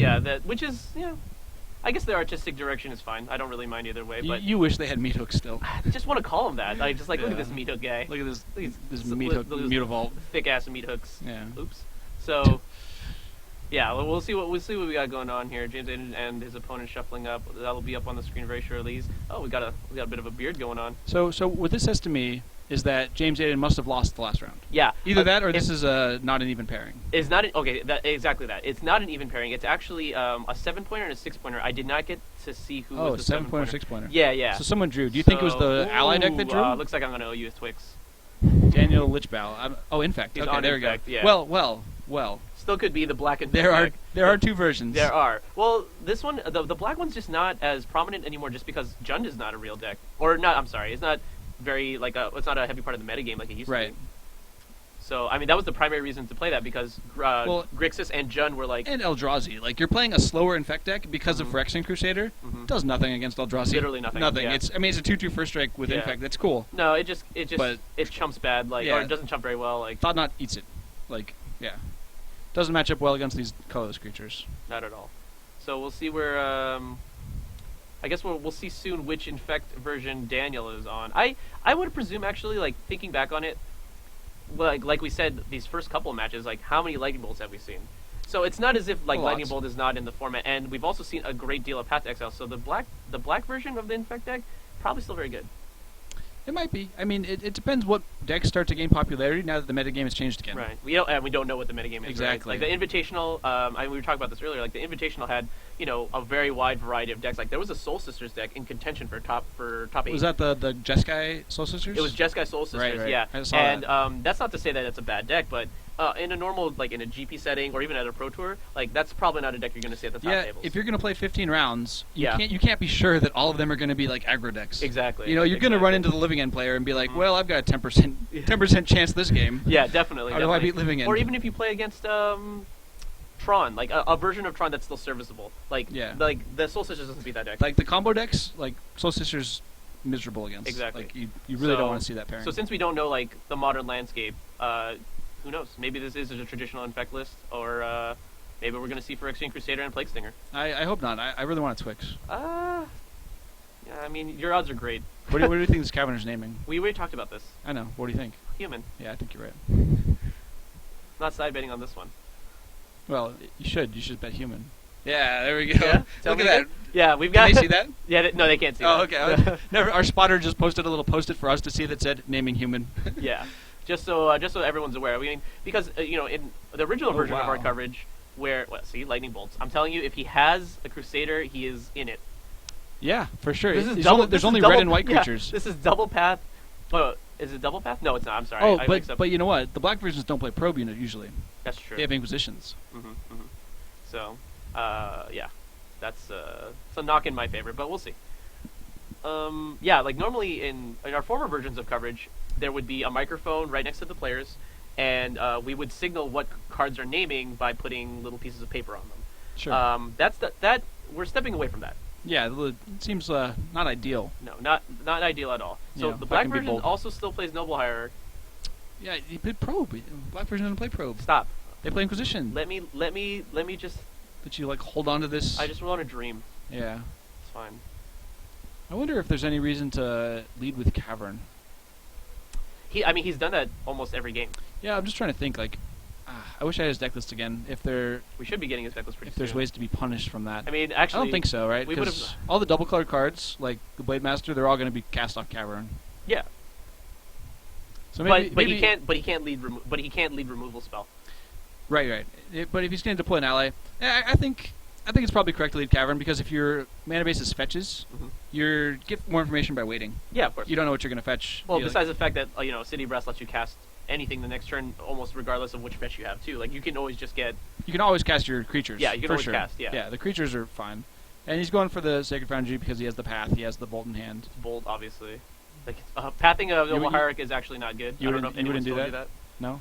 Yeah, which is, I guess the artistic direction is fine. I don't really mind either way. But you wish they had meat hooks still. I just want to call him that. I just look at this meat hook guy. Look at this meat hook, mutavault. Thick ass meat hooks. Yeah. Oops. So, yeah, we'll see what we got going on here. James Adan and his opponent shuffling up. That'll be up on the screen very shortly. Oh, we got a bit of a beard going on. So what this says to me is that James Adan must have lost the last round. Yeah. Either that or this is not an even pairing. It's not exactly that. It's not an even pairing. It's actually a 7-pointer and a 6-pointer. I did not get to see who was the 7-pointer, 6-pointer. Yeah. So someone drew. Do you think it was the ally deck that drew? Looks like I'm gonna owe you a Twix. Daniel Lichtblau. Infect. He's okay, on there Infect, we go. Yeah. Well. Still could be the black and there are deck. two versions. There are. Well, this one, the black one's just not as prominent anymore, just because Jund is not a real deck, or not. I'm sorry, it's not very it's not a heavy part of the metagame like it used to be. So I mean, that was the primary reason to play that, because Grixis and Jund were like, and Eldrazi. Like, you're playing a slower Infect deck because of Phyrexian Crusader. Does nothing against Eldrazi. Literally nothing. Nothing. Yeah. It's a 2/2 first strike with Infect. That's cool. No, it chumps bad, or it doesn't chump very well. Like, Thought Not eats it. Yeah. Doesn't match up well against these colorless creatures. Not at all. So we'll see where. I guess we'll see soon which Infect version Daniel is on. I would presume, actually, like, thinking back on it, like we said, these first couple of matches, like, how many Lightning Bolts have we seen? So it's not as if Lightning Bolt is not in the format, and we've also seen a great deal of Path to Exile. So the black version of the Infect deck, probably still very good. It might be. I mean, it depends what decks start to gain popularity now that the metagame has changed again. Right. We don't know what the metagame is. Exactly. Right? Like the Invitational, we were talking about this earlier. Like the Invitational had, a very wide variety of decks. Like there was a Soul Sisters deck in contention for top 8. Was that the Jeskai Soul Sisters? It was Jeskai Soul Sisters. Right. Yeah. I saw that. That's not to say that it's a bad deck, but in a normal, like in a GP setting or even at a Pro Tour, like that's probably not a deck you're going to see at the top tables. If you're going to play 15 rounds, you can't be sure that all of them are going to be like aggro decks. Exactly. You're going to run into the Living End player and be like, well, I've got a 10% chance this game. Yeah, definitely. How do I beat Living End? Or even if you play against Tron, like a version of Tron that's still serviceable. Like the Soul Sisters doesn't beat that deck. Like the combo decks, like Soul Sisters, miserable against. Exactly. Like you really don't want to see that pairing. So since we don't know like the modern landscape, who knows? Maybe this is a traditional Infect list, or maybe we're going to see Phyrexian Crusader and Plague Stinger. I hope not. I really want a Twix. Yeah, I mean, your odds are great. What do you think this Caverner's naming? We already talked about this. I know. What do you think? Human. Yeah, I think you're right. Not side betting on this one. Well, you should. You should bet human. Yeah, there we go. Yeah? Look at that. Yeah, we've got. Can they see that? Yeah, no, they can't see that. Oh, okay. Never. Our spotter just posted a little post-it for us to see that said naming human. Yeah, just so everyone's aware. I mean, because in the original version of our coverage, see Lightning Bolts. I'm telling you, if he has a Crusader, he is in it. Yeah, for sure. There's only red and white creatures. This is double path. Is it double path? No, it's not. I'm sorry. Oh, but you know what? The black versions don't play probe unit usually. That's true. They have Inquisitions. So, yeah, that's a knock in my favor, but we'll see. Yeah, like normally in our former versions of coverage, there would be a microphone right next to the players, and we would signal what cards are naming by putting little pieces of paper on them. Sure. That we're stepping away from that. Yeah, it seems not ideal. No, not ideal at all. So the black version also still plays Noble Hierarch. Yeah, he played probe. Black version doesn't play probe. Stop. They play Inquisition. Let me just. That you like hold on to this. I just want to dream. Yeah. It's fine. I wonder if there's any reason to lead with Cavern. He's done that almost every game. Yeah, I'm just trying to think. Like, I wish I had his deck list again. We should be getting his deck list pretty soon. If there's ways to be punished from that. I mean, actually, I don't think so, right? Because all the double colored cards, like the Blade Master, they're all going to be cast off Cavern. Yeah. So but he can't lead removal spell. Right. But if he's going to deploy an ally, I think it's probably correct to lead Cavern, because if your mana base is fetches, you get more information by waiting. Yeah, of course. You don't know what you're going to fetch. Well, besides the fact that City Brass lets you cast anything the next turn, almost regardless of which fetch you have too. Like you can always just get. You can always cast your creatures. Yeah, you can always sure. cast. Yeah. Yeah, the creatures are fine, and he's going for the Sacred Foundry because he has the path. He has the bolt in hand. It's bolt, obviously. Like pathing a Noble Hierarch is actually not good. I don't know if anyone still do that. No.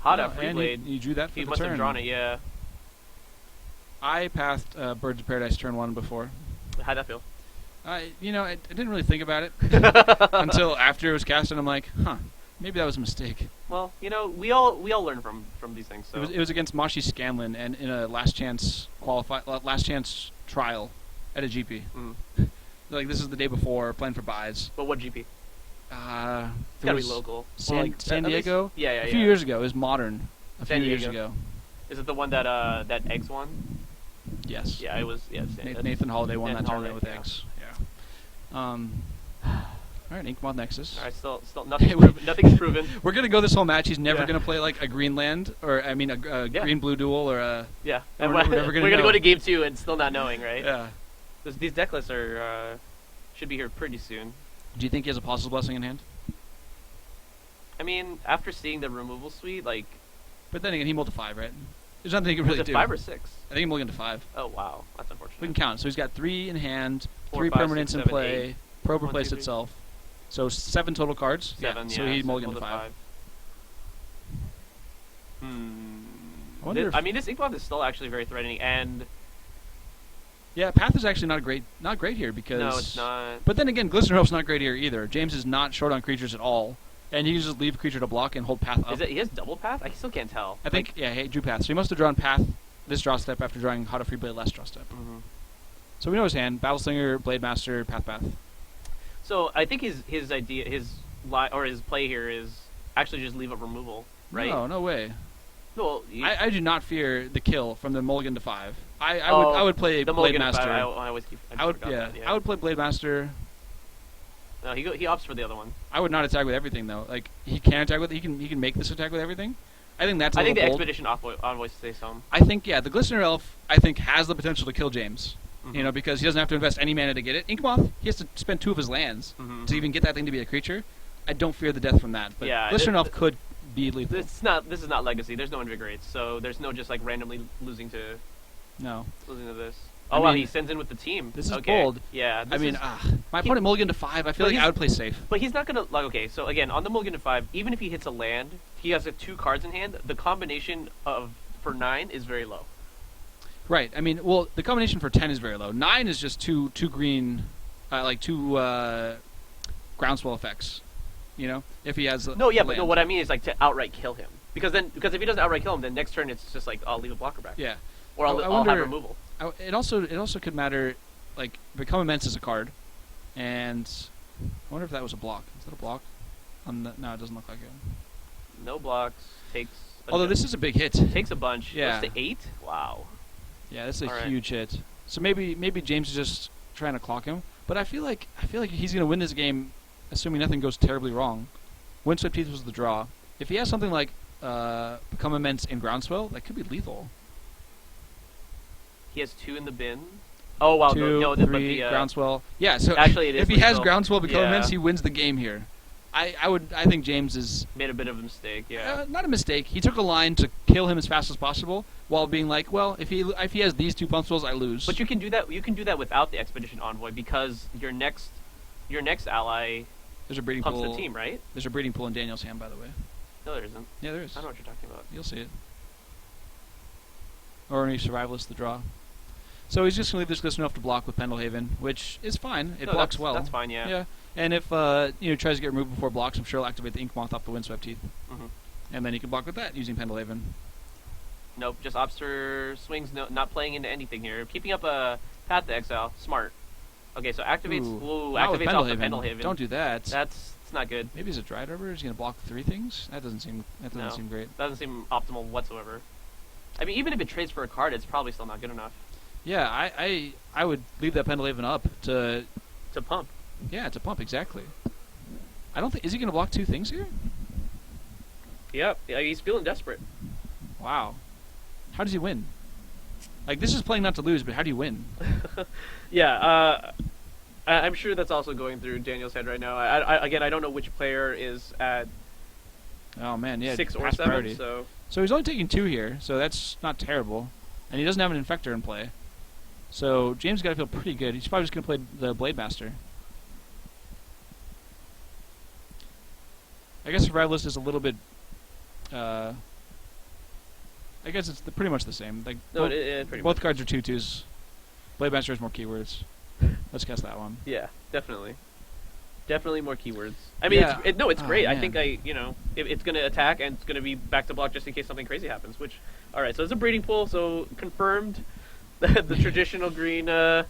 Hot out Freeblade. You drew that for he the must turn. have drawn it. Yeah. I pathed Birds of Paradise turn 1 before. How'd that feel? I didn't really think about it until after it was cast, and I'm like, huh. Maybe that was a mistake. Well, we all learn from these things. So It was against Mashi Scanlon and in a last chance trial at a GP. Like this is the day before playing for buys. But what GP? It's It's gotta be local. San Diego. Yeah. A few years ago, it was modern. San few years Diego. ago. Is it the one that Eggs won? Yes. Yeah, it was. Yeah, Nathan Holiday won Nathan that tournament with Holiday, Eggs. Yeah. All right, Inkmoth Nexus. All right, still nothing's proven. We're gonna go this whole match. He's never Yeah. gonna play like a green land, or I mean a green blue duel, or a Yeah, We're and never gonna we're gonna know. go to game 2 and still not knowing, right? yeah. These deck lists are should be here pretty soon. Do you think he has a Apostle's Blessing in hand? I mean, after seeing the removal suite, like But then again, he mulled to 5, right? There's nothing he can was really it do. 5 or 6? I think he mulliganed to 5. Oh wow, that's unfortunate. We can count. So he's got 3 in hand, 4, 3 5, permanents 6, in 7, play. 8. Probe 1, 2, replaced 3. itself. So 7 total cards. 7, So yeah. he so mulliganed roll to the 5. I wonder if- I mean, this Inkmoth is still actually very threatening, and Yeah, Path is actually not great here because. no, it's not. But then again, Glistener Elf's not great here either. James is not short on creatures at all, and he can just leave a creature to block and hold Path up. Is it? He has double path. I still can't tell. I think he drew Path, so he must have drawn Path this draw step after drawing Hot Free Blade last draw step. So we know his hand: Battleslinger, Blade Master, Path. So I think his idea, his play here is actually just leave up removal, right? No way. Well, I do not fear the kill from the mulligan to 5. I would play the Blade Mulligan Master. I always keep. I would forgot that, I would play Blade Master. No, he opts for the other one. I would not attack with everything though. Like he can attack with he can make this attack with everything. I think that's a I think the little bold. Expedition Envoy say some. I think the Glistener Elf I think has the potential to kill James. Mhm. Because he doesn't have to invest any mana to get it. Inkmoth, he has to spend 2 of his lands to even get that thing to be a creature. I don't fear the death from that, but Yeah, Glistener Elf could be lethal. This is not Legacy. There's no Invigorates, so there's no just like randomly losing to No. this. I Oh wow, mean, he sends in with the team. this is okay. bold. Yeah. My opponent mulligan to 5. I feel But like I would play safe. But he's not gonna like. Okay, so again, on the Mulligan to 5, even if he hits a land, he has 2 cards in hand. The combination for 9 is very low. Right. I mean, well, the combination for 10 is very low. 9 is just two green, like 2 groundswell effects. If he has No, yeah, but no. land. What I mean is like to outright kill him, because if he doesn't outright kill him, then next turn it's just like I'll leave a blocker back. Yeah. Or I'll have wonder- removal. It also could matter, like Become Immense is a card, and I wonder if that was a block. Is that a block? No, it doesn't look like it. No blocks. Takes. Although this is a big hit. takes a bunch. Yeah. Goes to 8. Wow. Yeah, that's a All right. huge hit. So maybe James is just trying to clock him, but I feel like he's gonna win this game, assuming nothing goes terribly wrong. Windswept Teeth was the draw. If he has something like Become Immense and Groundswell, that could be lethal. He has 2 in the bin. Oh wow. 2, no, 3, Groundswell. Yeah, so Actually, it is if he has lethal. Groundswell, Become Yeah. Immense, he wins the game here. I think James is made a bit of a mistake. Yeah. not a mistake. He took a line to kill him as fast as possible, while being like, well, if he has these 2 pump spells, I lose. But you can do that. You can do that without the Expedition Envoy because your next ally there's a breeding pumps pool. the team, right? There's a breeding pool in Daniel's hand, by the way. No, there isn't. Yeah, there is. I don't know what you're talking about. You'll see it. Or any Survivalist the draw. So he's just gonna leave this Glistener Elf to block with Pendlehaven, which is fine. It No, blocks that's, well. That's fine. Yeah. Yeah. And if tries to get removed before blocks, I'm sure he'll activate the Inkmoth off the Windswept Teeth, Mhm. and then he can block with that using Pendlehaven. Nope. Just Obster swings. No, not playing into anything here. Keeping up a Path to Exile. Smart. Okay, so activates. Not with Activates off the Pendlehaven. Pendlehaven. Don't do that. It's not good. Maybe he's a Dry Arbor. He's gonna block 3 things. That doesn't seem No. great. Doesn't seem optimal whatsoever. I mean, even if it trades for a card, it's probably still not good enough Yeah, I would leave that Pendlehaven up to pump. to pump exactly. I don't think is he gonna block 2 things here? Yep. Yeah, he's feeling desperate. Wow. How does he win? Like this is playing not to lose, but how do you win? Yeah. I'm sure that's also going through Daniel's head right now. Again, I don't know which player is at Oh man, yeah, 6 or pass 7. priority. So he's only taking 2 here, so that's not terrible. And he doesn't have an Infector in play. So James got to feel pretty good. He's probably just going to play the Blade Master. I guess Survivalist is a little bit... I guess it's pretty much the same. Like No, it pretty both much. cards are 2/2s. Blade Master has more keywords. Let's guess that one. Yeah, definitely. Definitely more keywords. I mean, Yeah. it's Oh, great. I man. think it's going to attack and it's going to be back to block just in case something crazy happens. Which, all right. So it's a breeding pool. So confirmed, the traditional green blue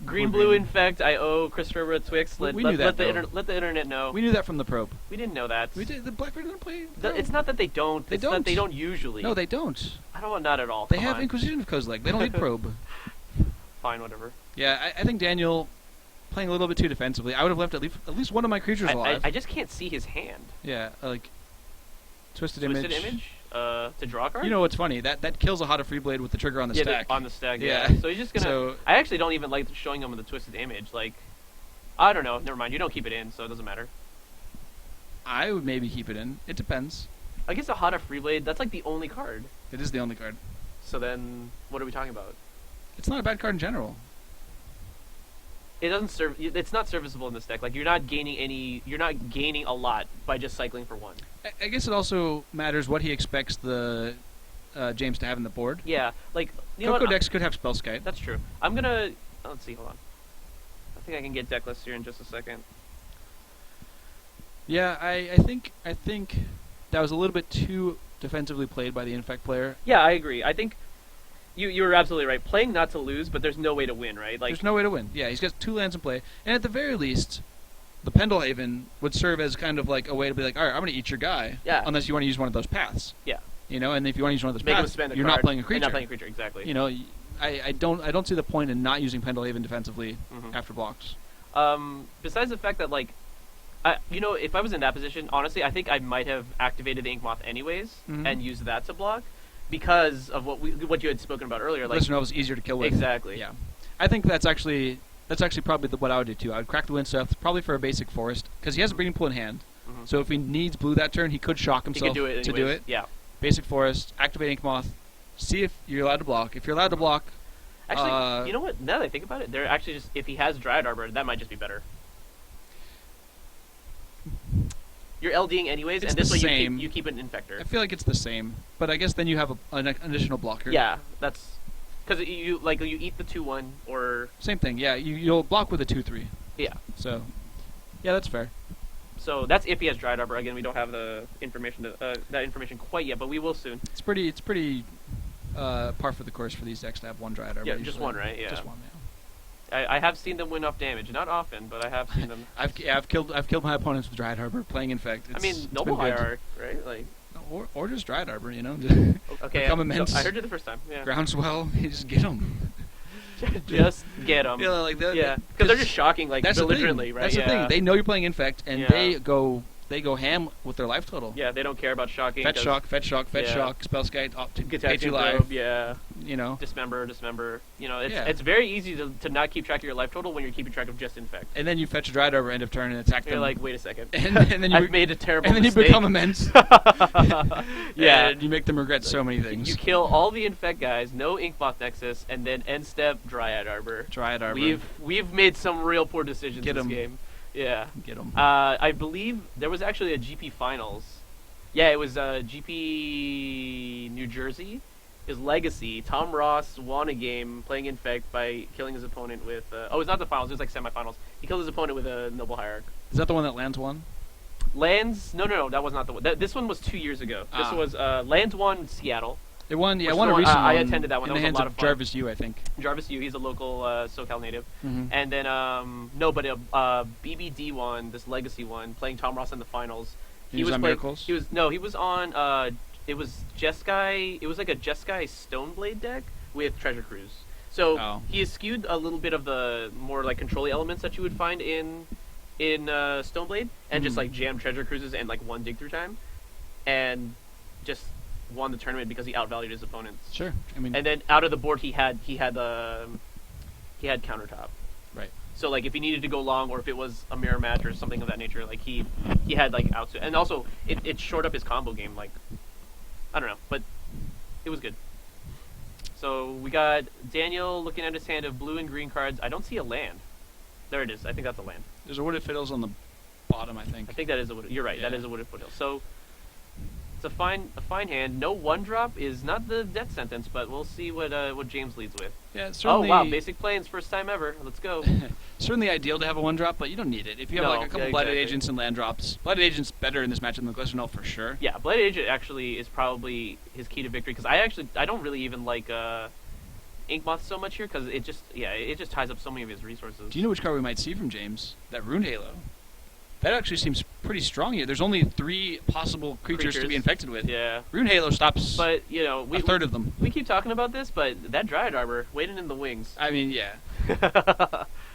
green. infect. I owe Christopher a Twix. We knew that, Let the internet know. We knew that from the probe. We didn't know that. We did. The Blackbird didn't play. It's not that they don't. They it's that don't. they don't usually. No, they don't. I don't want not at all. They Come have on. Inquisition of Kozilek. They don't need probe. Fine, whatever. Yeah, I think Daniel playing a little bit too defensively. I would have left at least one of my creatures alive. I just can't see his hand. Yeah, like Twisted Twisted Image. image. To draw a card. You know what's funny? That kills a Hada Free Blade with the trigger on the stack. On the stack. Yeah. Yeah. So he's just gonna. So- I actually don't even like showing him the Twisted image. Like, I don't know. Never mind. You don't keep it in, so it doesn't matter. I would maybe keep it in. It depends. I guess a Hada Freeblade. That's like the only card. It is the only card. So then, what are we talking about? It's not a bad card in general. It doesn't serve. It's not serviceable in this deck. Like you're not gaining any. You're not gaining a lot by just cycling for one. I guess it also matters what he expects the James to have in the board. Yeah. Like you know Coco what? decks could have Spellskite. That's true. I'm gonna. Let's see. Hold on. I think I can get deck lists here in just a second. Yeah, I think that was a little bit too defensively played by the Infect player. Yeah, I agree. I think you were absolutely right. Playing not to lose, but there's no way to win, right? Like There's no way to win. Yeah, he's got 2 lands in play, and at the very least, the Pendelhaven would serve as kind of like a way to be like, all right, I'm going to eat your guy. Yeah. Unless you want to use one of those paths. Yeah. You know, and if you want to use one of those Make him paths, spend a you're card not playing a and creature. Not playing a creature, exactly. You know, I don't see the point in not using Pendelhaven defensively Mhm. after blocks. Besides the fact that like, if I was in that position, honestly, I think I might have activated the Ink Moth anyways Mhm. and used that to block because of what you had spoken about earlier. Like Listen, was easier to kill with. exactly. Yeah. I think that's actually probably what I would do too. I would crack the Windstuff probably for a basic forest because he has a breeding pool in hand. Mhm. So if he needs blue that turn, he could shock He himself could do it to do anyways. it. Yeah. Basic forest, activate Ink Moth, see if you're allowed to block. If you're allowed to block, Actually, you know what? Now that I think about it, they're actually just if he has Dryad Arbor, that might just be better. You're LDing anyways, It's and this the way same. you keep an Infector. I feel like it's the same. But I guess then you have an additional blocker. Yeah, that's because you eat the 2/1 or Same thing. Yeah, you'll block with a 2/3. yeah. So, yeah, that's fair. So that's if he has Dryad Arbor. Again, we don't have the information that information quite yet, but we will soon. It's pretty par for the course for these decks to have one Dryad Arbor. Yeah, just usually. one, right? Yeah. Just one. Yeah. I have seen them win off damage, not often, but I have seen them. I've killed my opponents with Dryad Arbor playing Infect. I mean, Noble Hierarch, right? Like, or just Dryad Arbor, you know. okay, Become immense. I heard you the first time. Yeah. Groundswell, you just get them. Just get them. Yeah, like that. Yeah, because they're just shocking, like That's belligerently, the thing. right? That's yeah. the thing. They know you're playing Infect, and Yeah. they go ham with their life total. Yeah, they don't care about shocking. Fetch 'cause shock, yeah. Spellskite, Get get you live. live. Yeah. You know. Dismember. You know, Yeah. it's very easy to not keep track of your life total when you're keeping track of just Infect. And then you fetch a Dryad Arbor end of turn and attack You're them. like, wait a second. and then you I've made a terrible and then mistake. you become immense. Yeah. And you make them regret so many things. You kill all the Infect guys, no Inkmoth Nexus, and then end step Dryad Arbor. Dryad Arbor. We've made some real poor decisions Get this 'em. game. Yeah. Get them. I believe there was actually a GP finals. Yeah, it was GP New Jersey. His legacy. Tom Ross won a game playing Infect by killing his opponent with. It's not the finals. It was like semifinals. He killed his opponent with a Noble Hierarch. Is that the one that lands one? Lands? No. That was not the one. This one was 2 years ago. This Ah. was Lands won Seattle. It won. Yeah, Which it won is a the one- recent I one. attended that one. In That the was a hands lot of of fun. Jarvis Yu, I think. Jarvis Yu. He's a local SoCal native. Mm-hmm. And then BBD won this legacy one, playing Tom Ross in the finals. He was on playing- Miracles? He was on. It was Jeskai. It was like a Jeskai Stoneblade deck with Treasure Cruise. So he skewed a little bit of the more like control elements that you would find in Stoneblade, and just like jam Treasure Cruises and like one dig through time, and just won the tournament because he outvalued his opponents. Sure. I mean, And then out of the board he had countertop. right. So like if he needed to go long, or if it was a mirror match or something of that nature, like he had like outs, and also it shored up his combo game. Like I don't know, but it was good. So we got Daniel looking at his hand of blue and green cards. I don't see a land. There it is. I think that's a land. There's a Wooded Fiddles on the bottom, I think. I think that is a wood. You're right. Yeah. That is a wooded foothill. So It's a fine hand. No one drop is not the death sentence, but we'll see what James leads with. Yeah, it's Oh certainly. wow, basic planes, first time ever. Let's go. Certainly ideal to have a one drop, but you don't need it. If you have No, like a couple yeah, Blighted exactly. Agents and land drops, Blighted Agents better in this matchup than the Glistener for sure. Yeah, Blade Agent actually is probably his key to victory because I don't really even like Ink Moth so much here because it just ties up so many of his resources. Do you know which card we might see from James? That Rune Halo. That actually seems pretty strong here. There's only 3 possible creatures to be infected with. Yeah. Rune Halo stops But, you know, a third of them. we keep talking about this, but that Dryad Arbor waiting in the wings. I mean, yeah.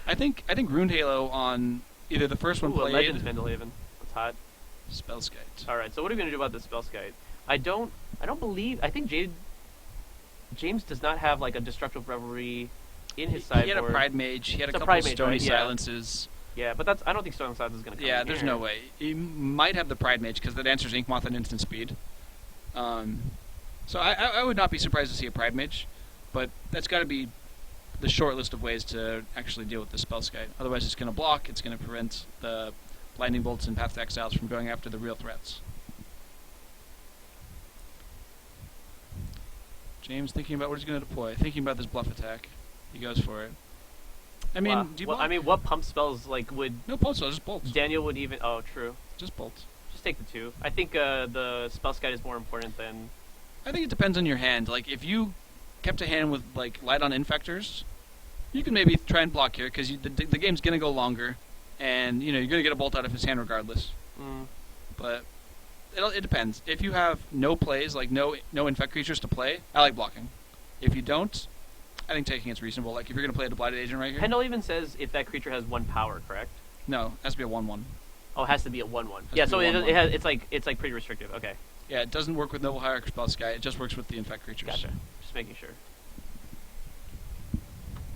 I think Rune Halo on either the first one Ooh, a played. Legends Vandalhaven. That's hot. Spellskite. All right, so what are we gonna do about this Spellskite? I don't believe. I think James does not have like a Destructive Revelry in his sideboard. He had a Pride Mage. He had It's a a couple Pride Mage, Stony right? Yeah. Silences. Yeah, but I don't think Stone Silence is gonna come. Yeah, in there's here. no way. He might have the Pride Mage because that answers Ink Moth at instant speed. So I would not be surprised to see a Pride Mage, but that's got to be the short list of ways to actually deal with the Spellskite. Otherwise, it's going to block. It's going to prevent the Lightning Bolts and Path to Exiles from going after the real threats. James thinking about what he's going to deploy, thinking about this bluff attack. He goes for it. I mean, Wow. do you Well, block? I mean, what pump spells like would No bolts, just bolts. Daniel would even? Oh, true. Just bolts. Just take the 2. I think the Spellskite is more important than. I think it depends on your hand. Like, if you kept a hand with, like, light on Infectors, you can maybe try and block here, because the game's going to go longer, and, you know, you're going to get a bolt out of his hand regardless. Mm. But it depends. If you have no plays, like no Infect creatures to play, I like blocking. If you don't, I think taking it's reasonable. Like, if you're going to play a Blighted Agent right here. Pendle even says if that creature has 1 power, correct? No, it has to be a 1/1. Oh, it has to be a 1/1. Has Yeah, to so be a it 1/1. has it's like pretty restrictive. Okay, Yeah, it doesn't work with Noble Hierarch or Spellskite. It just works with the Infect creatures. gotcha. Just making sure.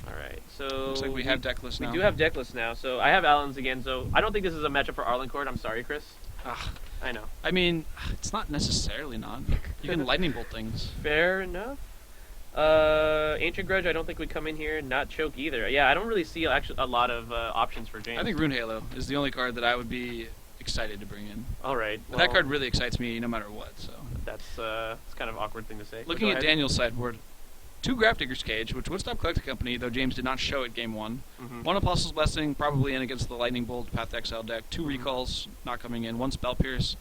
All right, so Looks like we have decklist now. We do have decklist now. So I have Allen's again. So I don't think this is a matchup for Arlencourt. I'm sorry, Chris. Ah, I know. I mean, it's not necessarily not. You can Lightning Bolt things. Fair enough. Ancient Grudge, I don't think would come in here. Not Choke either. Yeah, I don't really see actually a lot of options for James. I think Rune Halo is the only card that I would be excited to bring in. All right. But Well, that card really excites me no matter what. So, That's it's kind of an awkward thing to say. looking Go at ahead. Daniel's sideboard, 2 Grafdigger's Cage, which would stop Collector Company, though James did not show it game 1. Mhm. 1 Apostle's Blessing, probably in against the Lightning Bolt, Path to Exile deck. 2 Mhm. Recalls, not coming in. 1 Spell Pierce.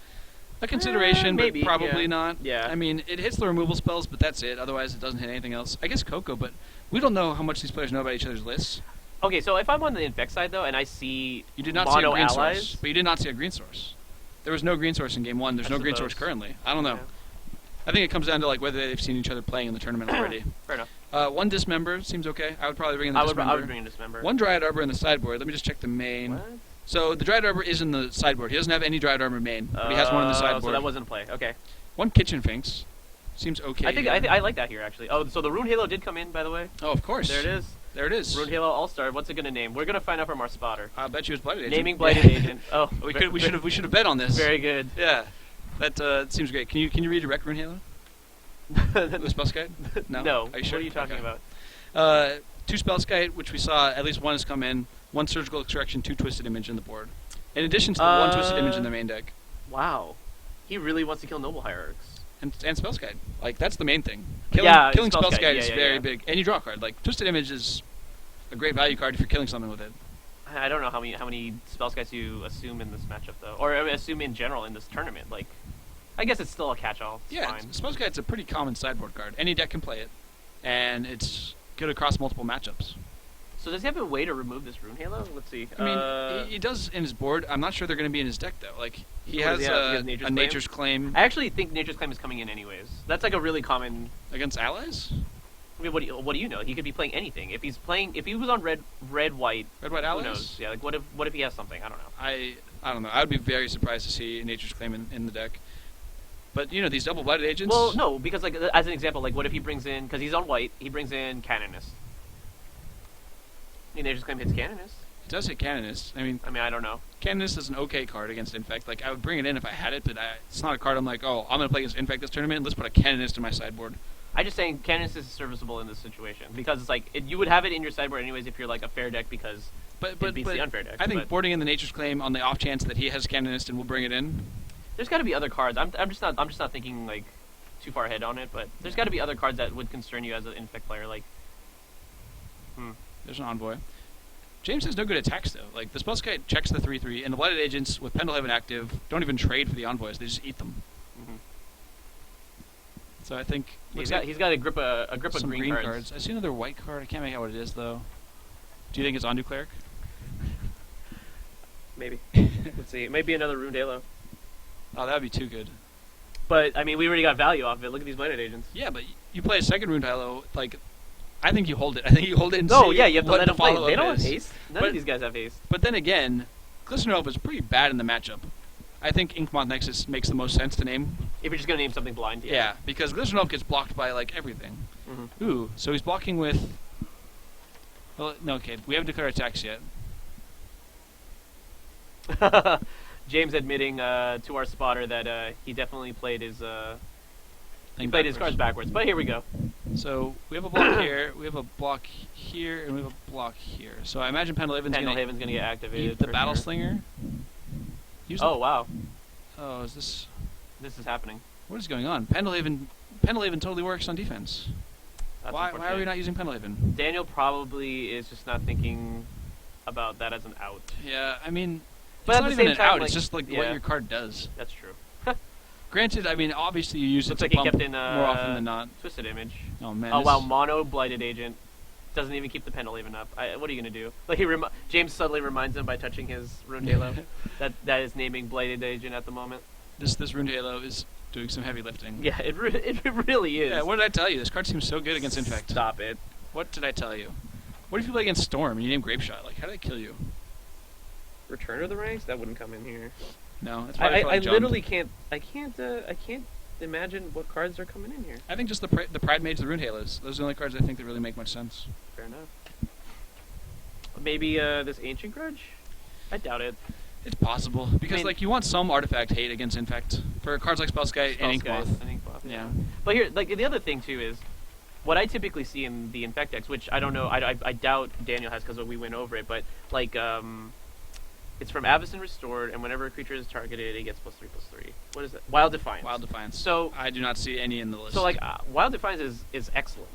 A consideration, maybe, but probably yeah. not. Yeah. I mean, it hits the removal spells, but that's it. Otherwise, it doesn't hit anything else. I guess Coco, but we don't know how much these players know about each other's lists. Okay, so if I'm on the Infect side though, and I see You did not see a mono green allies, source, but you did not see a green source. There was no green source in game 1. There's I no green source suppose. currently. I don't know. Yeah. I think it comes down to like whether they've seen each other playing in the tournament already. Fair enough. 1 Dismember seems okay. I would probably bring in the I would Dismember. bring in Dismember. 1 Dryad Arbor in the sideboard. Let me just check the main. What? So the Dryad Arbor is in the sideboard. He doesn't have any Dryad Arbor main, but he has one in the sideboard. So that wasn't a play. Okay. 1 Kitchen Finks. Seems okay. I think I like that here actually. Oh, so the Rune Halo did come in, by the way. Oh, of course. There it is. There it is. Rune Halo All Star. What's it gonna name? We're gonna find out from our spotter. I bet you it's Blighted Agent. Naming Blighted Agent. Oh, We should have bet on this. Very good. Yeah. That seems great. Can you redirect Rune Halo? The Spellskite? No. No. Are you sure? What are you talking Okay. about? 2 Spellskite, which we saw at least 1 has come in. 1 Surgical Extraction, 2 Twisted Image in the board. In addition to the 1 Twisted Image in the main deck. Wow. He really wants to kill Noble Hierarchs. And Spellskite. Like, that's the main thing. Yeah, Killing Spellskite, Spellskite yeah, is yeah, very yeah. big. And you draw a card. Like, Twisted Image is a great value card if you're killing something with it. I don't know how many Spellskites you assume in this matchup though, or assume in general in this tournament. Like, I guess it's still a catch-all. It's Yeah, fine. Spellskite's a pretty common sideboard card. Any deck can play it. And it's good across multiple matchups. So does he have a way to remove this Rune Halo? Let's see. I mean, he does in his board. I'm not sure they're going to be in his deck, though. Like, he What has does he have? He has a Nature's Nature's Claim I actually think Nature's Claim is coming in anyways. That's like a really common. against allies? I mean, what do you know? He could be playing anything. If he was on red white, Red-White who allies? knows? Yeah, like what if he has something? I don't know. I don't know. I would be very surprised to see Nature's Claim in the deck. But, you know, these double-blighted agents... Well, no, because like as an example, like what if he brings in, because he's on white, he brings in Canonist. I mean, Nature's Claim hits Canonist. It does hit Canonist. I mean, I don't know. Canonist is an okay card against Infect. Like, I would bring it in if I had it, but it's not a card I'm like, oh, I'm going to play against Infect this tournament. Let's put a Canonist in my sideboard. I just saying Canonist is serviceable in this situation because it's like you would have it in your sideboard anyways if you're like a fair deck because But it beats the unfair deck. I think but boarding in the Nature's Claim on the off chance that he has Canonist and will bring it in There's got to be other cards. I'm just not thinking like too far ahead on it, but there's got to be other cards that would concern you as an Infect player. Like, There's an Envoy. James has no good attacks though. Like the Spellskite checks the 3/3, and the Blighted Agents with Pendlehaven active don't even trade for the Envoys. They just eat them. So I think he's got a grip of some green cards. I see another white card. I can't make out what it is though. Do you think it's Ondu Cleric? Maybe. Let's see. It might be another Rune Halo. Oh, that would be too good. But I mean, we already got value off of it. Look at these Blighted Agents. Yeah, but you play a second Rune Halo, like I think you hold it. I think you hold it and no, see yeah, you have to what let the them play. follow-up They don't is. have haste. None of these guys have haste. But then again, Glistener Elf is pretty bad in the matchup. I think Inkmoth Nexus makes the most sense to name. If you're just gonna name something blind, Yeah, because Glistener Elf gets blocked by like everything. Ooh, so he's blocking with. Well, no, okay, we haven't declared attacks yet. James admitting to our spotter that he definitely played his his cards backwards. But here we go. So we have a block here, we have a block here, and we have a block here. So I imagine Pendlehaven's gonna get activated. The Battle Slinger. Wow. Oh, is this? This is happening. What is going on? Pendlehaven totally works on defense. That's Why are we not using Pendlehaven? Daniel probably is just not thinking about that as an out. Yeah, I mean, but it's at not the even same an time, out. like, It's just like what your card does. That's true. Granted, I mean, obviously you use Looks it like to he pump kept in more often than not. Twisted Image. Oh man. Oh wow, mono Blighted Agent doesn't even keep the Pendlehaven up. What are you gonna do? Like James suddenly reminds him by touching his Rune Halo that is naming Blighted Agent at the moment. This Rune Halo is doing some heavy lifting. Yeah, it really is. Yeah, what did I tell you? This card seems so good against Infect. Stop it. What did I tell you? What if you play against Storm and you name Grapeshot? Like, how did I kill you? Return of the Ranks? That wouldn't come in here. No, that's I probably literally can't. I can't imagine what cards are coming in here. I think just the Pride Mage, the Rune Halos. Those are the only cards I think that really make much sense. Fair enough. Maybe this Ancient Grudge? I doubt it. It's possible because like you want some artifact hate against Infect for cards like Spellskite and Inkmoth. Yeah. But here, like the other thing too is what I typically see in the Infect decks, which I don't know. I doubt Daniel has because we went over it. But like it's from Avacyn Restored, and whenever a creature is targeted, it gets +3/+3. What is it? Wild Defiance. Wild Defiance. So I do not see any in the list. So like Wild Defiance is excellent.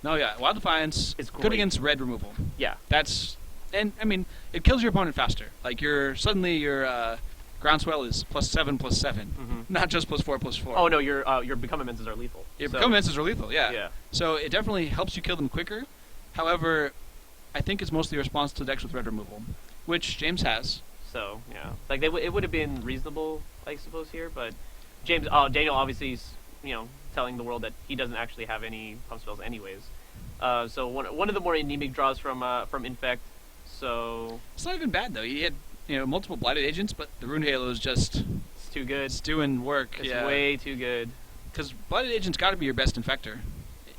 No, yeah, Wild Defiance is good against red removal. Yeah. That's and I mean it kills your opponent faster. Like your Groundswell is +7/+7, not just +4/+4. Oh no, your Become Immenses are lethal. Your Become Immenses are lethal. Yeah. Yeah. So it definitely helps you kill them quicker. However, I think it's mostly a response to decks with red removal, which James has. So yeah, like it would have been reasonable, I suppose here, but Daniel obviously is telling the world that he doesn't actually have any pump spells anyways. So one of the more anemic draws from Infect. So it's not even bad though. He had multiple Blighted Agents, but the Rune Halo is just it's too good. It's doing work. It's way too good. Because Blighted Agent's got to be your best Infector.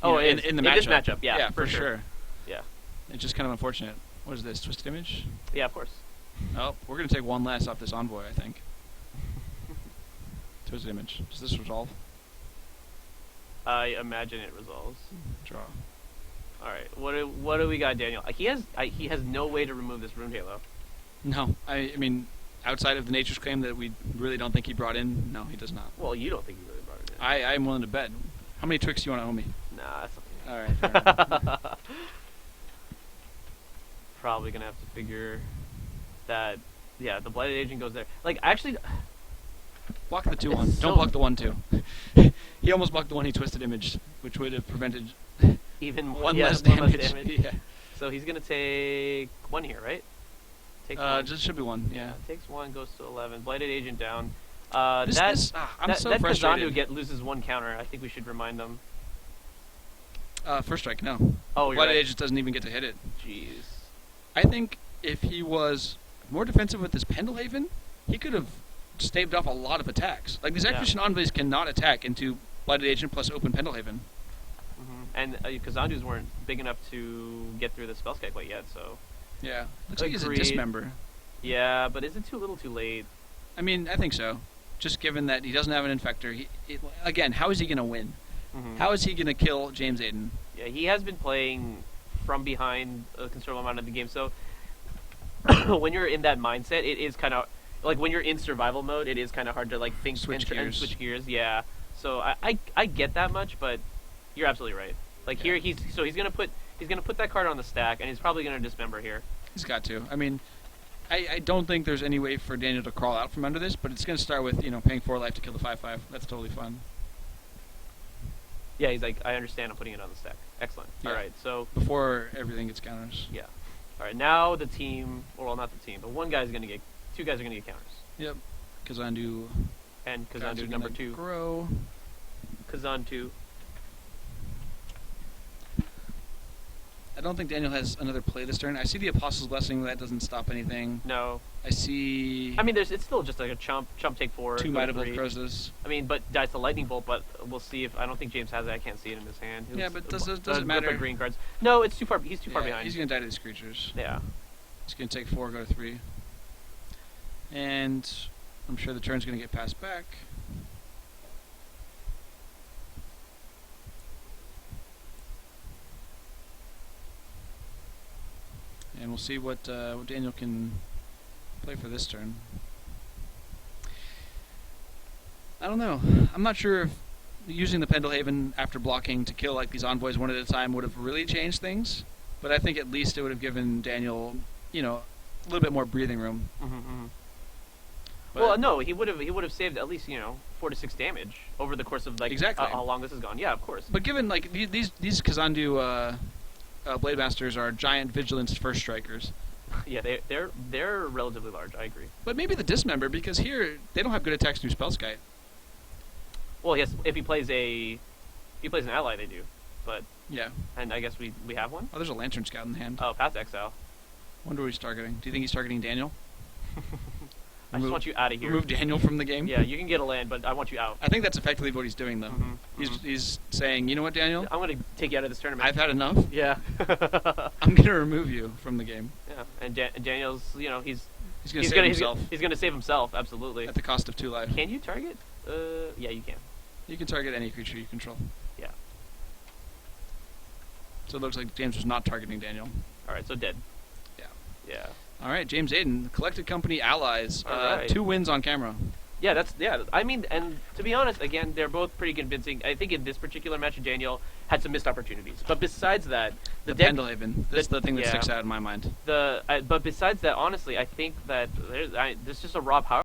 In the this matchup. matchup, yeah, for sure. Yeah. It's just kind of unfortunate. What is this? Twisted Image? Yeah, of course. Oh, we're gonna take one less off this Envoy, I think. Twisted Image. Does this resolve? I imagine it resolves. Draw. All right. What do we got, Daniel? He has no way to remove this Rune Halo. No, I mean, outside of the Nature's Claim that we really don't think he brought in, no, he does not. Well, you don't think he really brought it in. I'm willing to bet. How many tricks do you want to owe me? Nah, that's okay. All right. Fair enough. Probably gonna have to figure that. Yeah, the Blighted Agent goes there. Like actually. Block the 2/1. Don't block the 1/2. He almost blocked the one he Twisted Imaged, which would have prevented even one less damage. Yeah. So he's gonna take 1 here, right? Take just should be 1. Yeah. Takes 1, goes to 11. Blighted Agent down. I'm so frustrated. That loses 1 counter. I think we should remind them. First strike, no. Oh, you're Blighted right. Agent doesn't even get to hit it. Jeez. I think if he was more defensive with his Pendlehaven, he could have staved off a lot of attacks. Like these Acquisition Envoys cannot attack into Blighted Agent plus open Pendlehaven. And Kazandus weren't big enough to get through the Spellskite quite yet, so. Yeah. Looks like he's a Dismember. Yeah, but is it too little too late? I mean, I think so. Just given that he doesn't have an Infector. Again, how is he going to win? How is he going to kill James Aden? Yeah, he has been playing from behind a considerable amount of the game, so when you're in that mindset, it is kind of like when you're in survival mode, it is kind of hard to like think Switch and gears. switch gears. Yeah. So I get that much, but you're absolutely right. Like Yeah. here he's gonna put that card on the stack, and he's probably gonna dismember here. He's got to. I mean, I don't think there's any way for Daniel to crawl out from under this, but it's going to start with, paying 4 life to kill the 5/5. That's totally fun. Yeah, he's like, I understand. I'm putting it on the stack. Excellent. Yeah. All right, so Before everything gets counters. yeah. All right, now the team, well, not the team, but two guys are gonna get counters, Yep. Kazandu. and Guys are Kazandu number gonna 2. Grow. Kazandu. I don't think Daniel has another play this turn. I see the Apostle's Blessing. That doesn't stop anything. No. I see I mean, it's still just like a chump take 4. 2 go Might of 3. Crozes. I mean, but that's a lightning bolt. But we'll see if I don't think James has it. I can't see it in his hand. Yeah, but does it grip matter? of green cards. No, it's too far. He's too far behind. He's going to die to these creatures. Yeah. He's going to take 4, go to 3. And I'm sure the turn's going to get passed back. And we'll see what Daniel can play for this turn. I don't know. I'm not sure if using the Pendelhaven after blocking to kill like these envoys one at a time would have really changed things. But I think at least it would have given Daniel, a little bit more breathing room. Mm-hmm. But Well, no, he would have saved at least 4 to 6 damage over the course of like Exactly. how long this has gone. Yeah, of course. But given like these Kazandu Blade Masters are giant vigilance first strikers. Yeah, they're relatively large. I agree. But maybe the Dismember, because here they don't have good attacks through Spellskite. Well, yes, if he plays an ally, they do. But Yeah. and I guess we have one. Oh, there's a Lantern Scout in the hand. Oh, Path to Exile. Wonder what he's targeting. Do you think he's targeting Daniel? I just want you out of here. Remove Daniel from the game? Yeah, you can get a land, but I want you out. I think that's effectively what he's doing, though. Mhm, He's saying, you know what, Daniel? I'm gonna take you out of this tournament. I've had enough. Yeah. I'm going to remove you from the game. Yeah, and Daniel's, he's He's going to he's save gonna himself he's gonna save himself. Absolutely. at the cost of 2 life. Can you target? Yeah, you can. You can target any creature you control. Yeah. So it looks like James was not targeting Daniel. All right, so dead. Yeah. Yeah. All right, James Aiden, Collected Company Allies. All right. 2 wins on camera. Yeah, I mean, and to be honest, again, they're both pretty convincing. I think in this particular match, Daniel had some missed opportunities. But besides that, The deck, Pendelhaven. That's the thing that yeah. sticks out in my mind. but besides that, honestly, I think that there's just a raw power